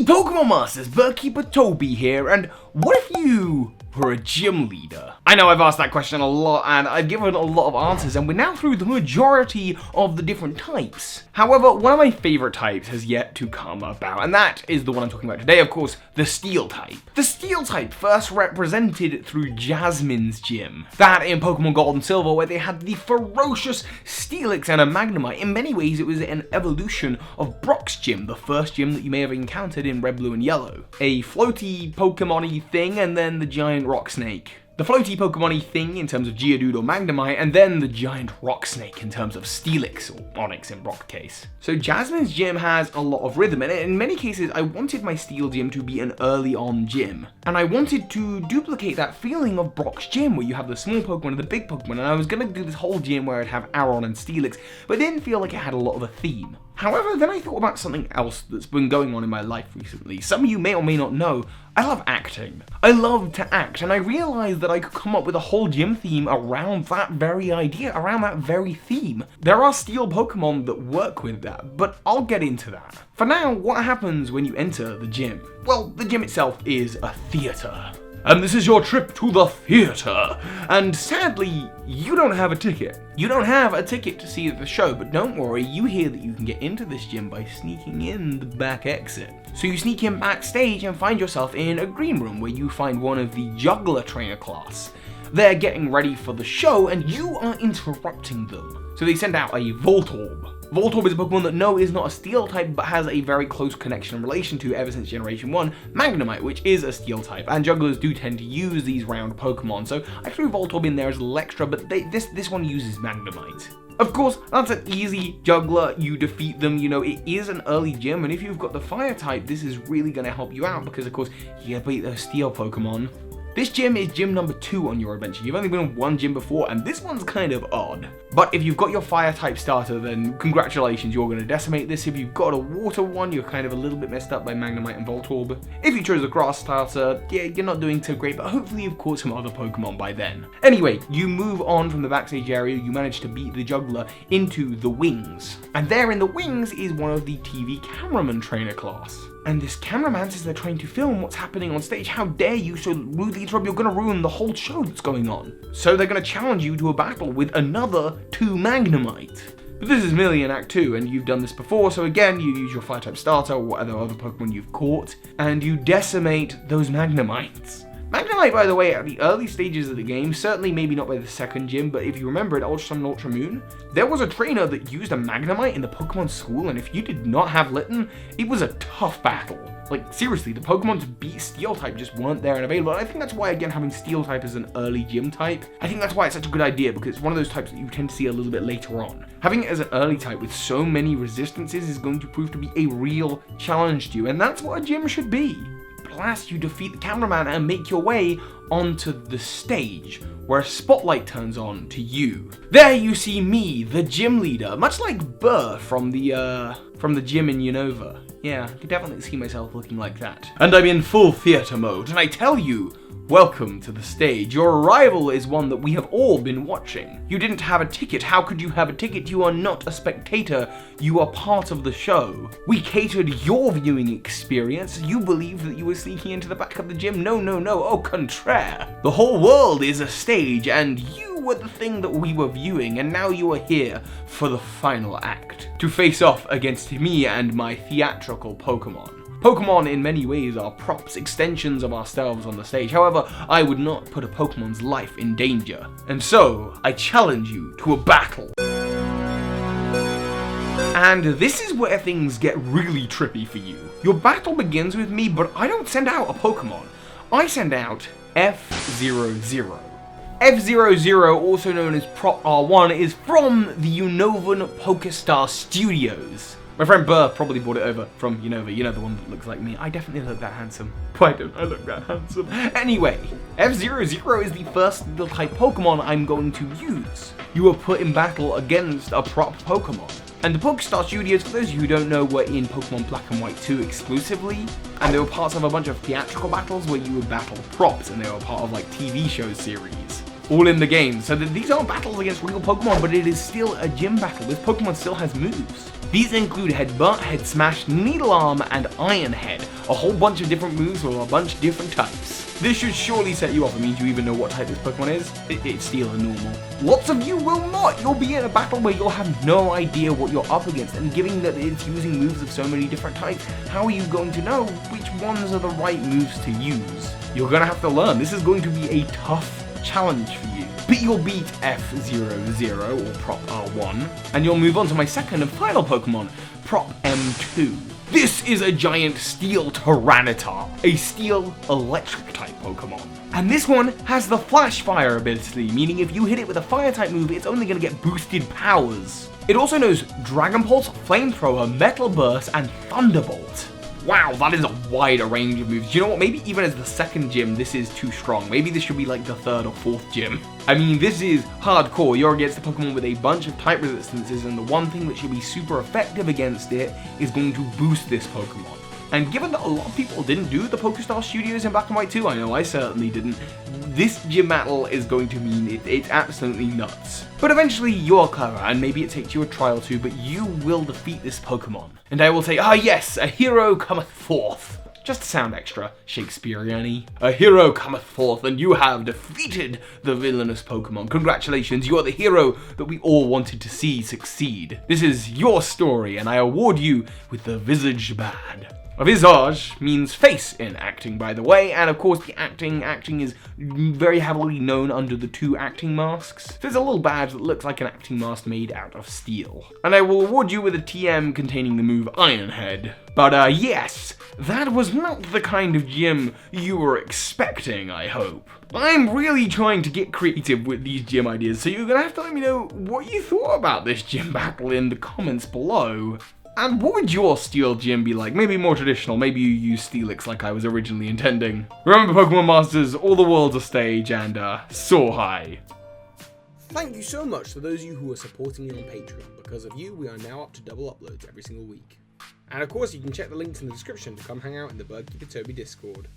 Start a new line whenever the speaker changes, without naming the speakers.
Pokemon Masters, Burkeeper Toby here, and what if you were a gym leader? I know I've asked that question a lot and I've given a lot of answers and we're now through the majority of the different types. However, one of my favourite types has yet to come about, and that is the one I'm talking about today, of course, the Steel type. The Steel type first represented through Jasmine's gym. That in Pokemon Gold and Silver, where they had the ferocious Steelix and a Magnemite. In many ways it was an evolution of Brock's gym, the first gym that you may have encountered in Red, Blue and Yellow. A floaty Pokemon-y thing and then the giant rock snake. The floaty Pokemon-y thing in terms of Geodude or Magnemite, and then the giant rock snake in terms of Steelix, or Onyx in Brock's case. So Jasmine's gym has a lot of rhythm, and in many cases I wanted my Steel gym to be an early on gym. And I wanted to duplicate that feeling of Brock's gym, where you have the small Pokemon and the big Pokemon, and I was going to do this whole gym where I'd have Aron and Steelix, but it didn't feel like it had a lot of a theme. However, then I thought about something else that's been going on in my life recently. Some of you may or may not know, I love acting. I love to act, and I realized that I could come up with a whole gym theme around that very idea, around that very theme. There are Steel Pokemon that work with that, but I'll get into that. For now, what happens when you enter the gym? Well, the gym itself is a theatre. And this is your trip to the theatre. And sadly, you don't have a ticket. You don't have a ticket to see the show, but don't worry, you hear that you can get into this gym by sneaking in the back exit. So you sneak in backstage and find yourself in a green room where you find one of the juggler trainer class. They're getting ready for the show and you are interrupting them. So they send out a Voltorb. Voltorb is a Pokemon that no, is not a Steel type, but has a very close connection and relation to, ever since Generation 1, Magnemite, which is a Steel type, and jugglers do tend to use these round Pokemon, so I threw Voltorb in there as a little extra, but this one uses Magnemite. Of course, that's an easy juggler, you defeat them, you know, it is an early gym, and if you've got the Fire type, this is really going to help you out, because of course, you gotta beat those Steel Pokemon. This gym is gym number 2 on your adventure. You've only been on one gym before, and this one's kind of odd. But if you've got your Fire type starter, then congratulations, you're going to decimate this. If you've got a Water one, you're kind of a little bit messed up by Magnemite and Voltorb. If you chose a Grass starter, yeah, you're not doing so great, but hopefully you've caught some other Pokemon by then. Anyway, you move on from the backstage area, you manage to beat the juggler into the wings. And there in the wings is one of the TV cameraman trainer class. And this cameraman says they're trying to film what's happening on stage. How dare you so rudely interrupt? You're going to ruin the whole show that's going on. So they're going to challenge you to a battle with another 2 Magnemite. But this is merely in Act 2, and you've done this before, so again, you use your Fire type starter or whatever other Pokemon you've caught, and you decimate those Magnemites. Magnemite, by the way, at the early stages of the game, certainly maybe not by the second gym, but if you remember at Ultra Sun and Ultra Moon, there was a trainer that used a Magnemite in the Pokemon school, and if you did not have Litten, it was a tough battle. Like, seriously, the Pokemon to beat Steel type just weren't there and available, and I think that's why, again, having Steel type as an early gym type, I think that's why it's such a good idea, because it's one of those types that you tend to see a little bit later on. Having it as an early type with so many resistances is going to prove to be a real challenge to you, and that's what a gym should be. Last, you defeat the cameraman and make your way onto the stage, where a spotlight turns on to you. There you see me, the gym leader, much like Burr from the gym in Unova. Yeah, I could definitely see myself looking like that. And I'm in full theatre mode, and I tell you, welcome to the stage. Your arrival is one that we have all been watching. You didn't have a ticket. How could you have a ticket? You are not a spectator. You are part of the show. We catered your viewing experience. You believed that you were sneaking into the back of the gym. No, no, no. Au contraire. The whole world is a stage, and you were the thing that we were viewing, and now you are here for the final act, to face off against me and my theatrical Pokemon. Pokemon in many ways are props, extensions of ourselves on the stage. However, I would not put a Pokemon's life in danger. And so, I challenge you to a battle. And this is where things get really trippy for you. Your battle begins with me, but I don't send out a Pokemon. I send out F00. F00, also known as Prop R1, is from the Unovan Pokestar Studios. My friend Burr probably brought it over from Unova, you know, the one that looks like me. I definitely look that handsome. Why don't I look that handsome? Anyway, F00 is the first little type Pokemon I'm going to use. You are put in battle against a prop Pokemon. And the Pokestar Studios, for those of you who don't know, were in Pokemon Black and White 2 exclusively. And they were parts of a bunch of theatrical battles where you would battle props, and they were part of like TV show series. all in the game. So that these aren't battles against real Pokemon, but it is still a gym battle. This Pokemon still has moves. These include Headbutt, Head Smash, Needle Arm, and Iron Head. A whole bunch of different moves with a bunch of different types. This should surely set you off. It means you even know what type this Pokemon is. It's Steel and Normal. Lots of you will not. You'll be in a battle where you'll have no idea what you're up against. And given that it's using moves of so many different types, how are you going to know which ones are the right moves to use? You're going to have to learn. This is going to be a tough challenge for you. But you'll beat F00 or Prop R1. And you'll move on to my second and final Pokemon, Prop M2. This is a giant steel Tyranitar, a steel electric type Pokemon. And this one has the Flash Fire ability, meaning if you hit it with a fire type move, it's only going to get boosted powers. It also knows Dragon Pulse, Flamethrower, Metal Burst, and Thunderbolt. Wow, that is a wider range of moves. You know what, maybe even as the second gym, this is too strong. Maybe this should be like the third or fourth gym. I mean, this is hardcore. You're against a Pokemon with a bunch of type resistances, and the one thing that should be super effective against it is going to boost this Pokemon. And given that a lot of people didn't do the PokeStar Studios in Black and White 2, I know I certainly didn't, this gym battle is going to mean it's absolutely nuts. But eventually you're clever, and maybe it takes you a try or two, but you will defeat this Pokemon. And I will say, ah yes, a hero cometh forth. Just to sound extra Shakespearean-y. A hero cometh forth, and you have defeated the villainous Pokemon. Congratulations, you are the hero that we all wanted to see succeed. This is your story, and I award you with the Visage Badge. A visage means face in acting, by the way, and of course the acting is very heavily known under the two acting masks. There's a little badge that looks like an acting mask made out of steel. And I will award you with a TM containing the move Iron Head. But yes, that was not the kind of gym you were expecting, I hope. I'm really trying to get creative with these gym ideas, so you're gonna have to let me know what you thought about this gym battle in the comments below. And what would your steel gym be like? Maybe more traditional, maybe you use Steelix like I was originally intending. Remember, Pokemon Masters, all the world's a stage, and soar high.
Thank you so much to those of you who are supporting me on Patreon. Because of you, we are now up to double uploads every single week. And of course, you can check the links in the description to come hang out in the Birdkeeper Toby Discord.